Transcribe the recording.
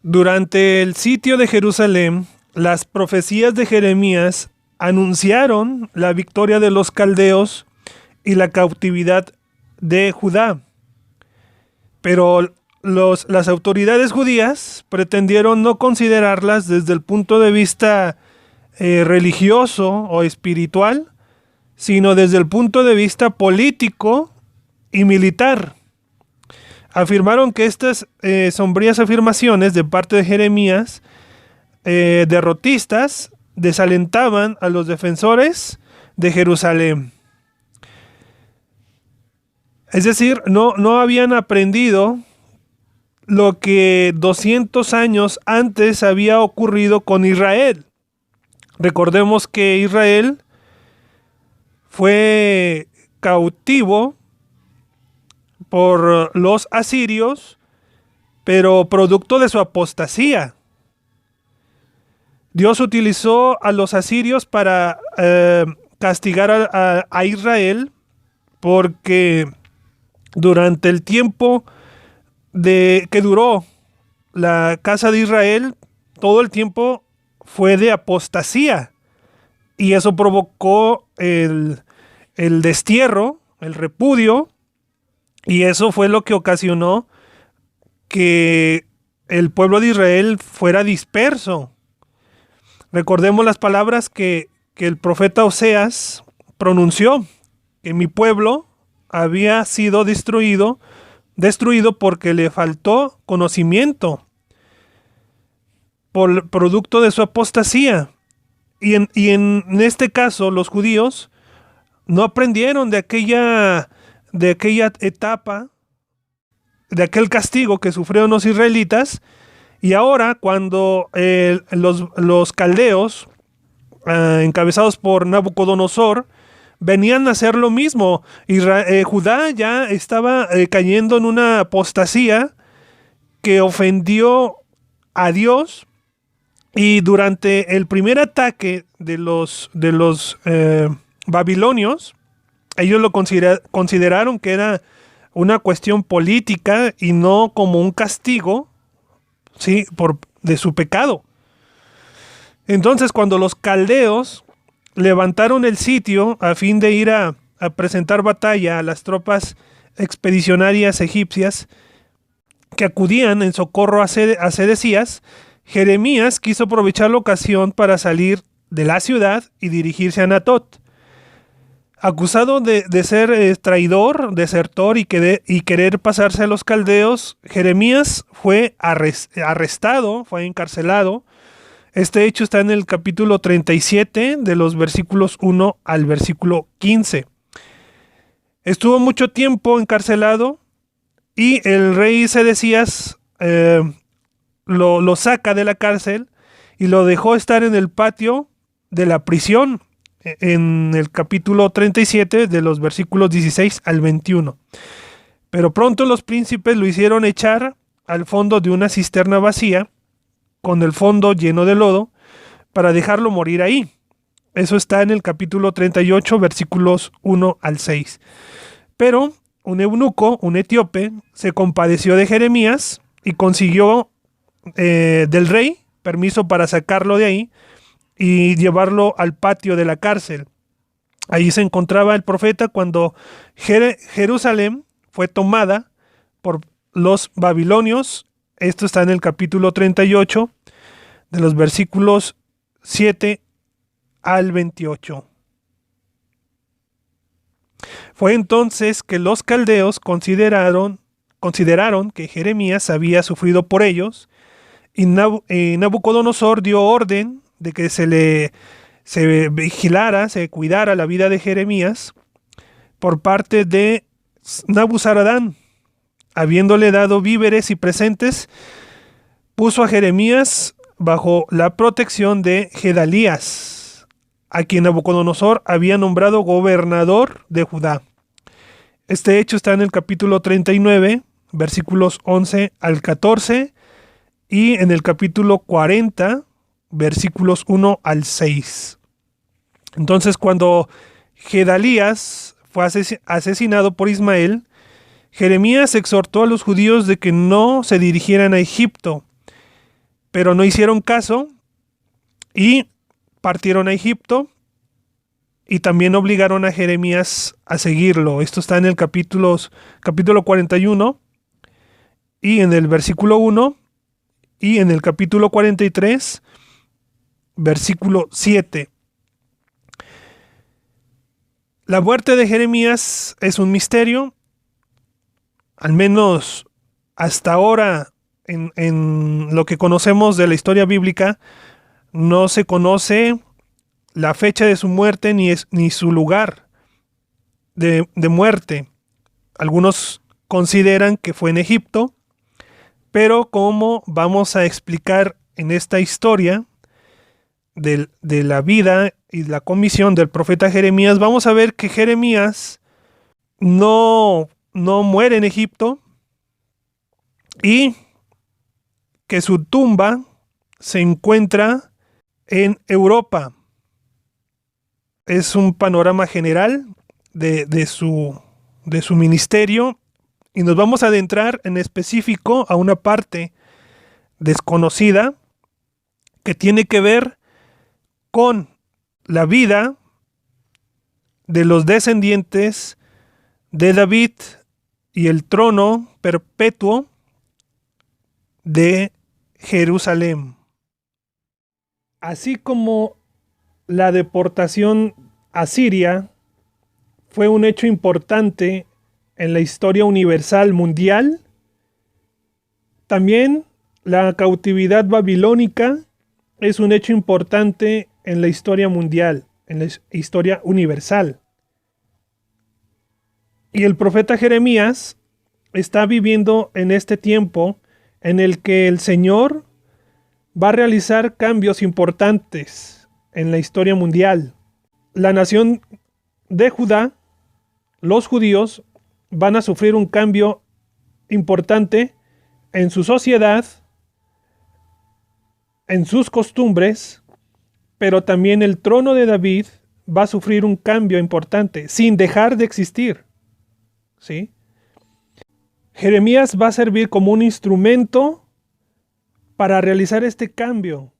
Durante el sitio de Jerusalén, las profecías de Jeremías anunciaron la victoria de los caldeos y la cautividad de Judá. Pero las autoridades judías pretendieron no considerarlas desde el punto de vista religioso o espiritual, sino desde el punto de vista político y militar. Afirmaron que estas sombrías afirmaciones de parte de Jeremías, derrotistas, desalentaban a los defensores de Jerusalén. Es decir, no habían aprendido lo que 200 años antes había ocurrido con Israel. Recordemos que Israel fue cautivo por los asirios, pero producto de su apostasía. Dios utilizó a los asirios para castigar a Israel, porque durante el tiempo que duró la casa de Israel, todo el tiempo fue de apostasía, y eso provocó el destierro, el repudio, y eso fue lo que ocasionó que el pueblo de Israel fuera disperso. Recordemos las palabras que el profeta Oseas pronunció, que mi pueblo había sido destruido porque le faltó conocimiento por producto de su apostasía. Y en este caso los judíos no aprendieron de aquella etapa, de aquel castigo que sufrieron los israelitas, y ahora cuando los caldeos, encabezados por Nabucodonosor, venían a hacer lo mismo, Judá ya estaba cayendo en una apostasía que ofendió a Dios, y durante el primer ataque de los babilonios, ellos lo consideraron que era una cuestión política y no como un castigo, ¿sí?, de su pecado. Entonces, cuando los caldeos levantaron el sitio a fin de ir a presentar batalla a las tropas expedicionarias egipcias que acudían en socorro a Sedecías, Jeremías quiso aprovechar la ocasión para salir de la ciudad y dirigirse a Anatot. Acusado de ser traidor, desertor y querer pasarse a los caldeos, Jeremías fue arrestado, fue encarcelado. Este hecho está en el capítulo 37, de los versículos 1 al versículo 15. Estuvo mucho tiempo encarcelado, y el rey Sedecías lo saca de la cárcel y lo dejó estar en el patio de la prisión, en el capítulo 37, de los versículos 16 al 21. Pero pronto los príncipes lo hicieron echar al fondo de una cisterna vacía, con el fondo lleno de lodo, para dejarlo morir ahí. Eso está en el capítulo 38, versículos 1 al 6. Pero un eunuco, un etíope, se compadeció de Jeremías y consiguió del rey permiso para sacarlo de ahí y llevarlo al patio de la cárcel. Ahí se encontraba el profeta cuando Jerusalén fue tomada por los babilonios. Esto está en el capítulo 38, de los versículos 7 al 28. Fue entonces que los caldeos consideraron que Jeremías había sufrido por ellos, y Nabucodonosor dio orden de que se vigilara, se cuidara la vida de Jeremías por parte de Nabuzaradán. Habiéndole dado víveres y presentes, puso a Jeremías bajo la protección de Gedalías, a quien Nabucodonosor había nombrado gobernador de Judá. Este hecho está en el capítulo 39, versículos 11 al 14, y en el capítulo 40, versículos 1 al 6. Entonces, cuando Gedalías fue asesinado por Jeremías exhortó a los judíos de que no se dirigieran a Egipto, pero no hicieron caso y partieron a Egipto y también obligaron a Jeremías a seguirlo. Esto está en el capítulo 41 y en el versículo 1 y en el capítulo 43, versículo 7. La muerte de Jeremías es un misterio, al menos hasta ahora en lo que conocemos de la historia bíblica, no se conoce la fecha de su muerte ni su lugar de muerte. Algunos consideran que fue en Egipto, pero como vamos a explicar en esta historia de la vida y la comisión del profeta Jeremías, vamos a ver que Jeremías no muere en Egipto y que su tumba se encuentra en Europa. Es un panorama general de su ministerio y nos vamos a adentrar en específico a una parte desconocida que tiene que ver con la vida de los descendientes de David y el trono perpetuo de Jerusalén. Así como la deportación a Siria fue un hecho importante en la historia universal mundial, también la cautividad babilónica es un hecho importante en la historia mundial, en la historia universal. Y el profeta Jeremías está viviendo en este tiempo en el que el Señor va a realizar cambios importantes en la historia mundial. La nación de Judá, los judíos, van a sufrir un cambio importante en su sociedad, en sus costumbres, pero también el trono de David va a sufrir un cambio importante, sin dejar de existir. ¿Sí? Jeremías va a servir como un instrumento para realizar este cambio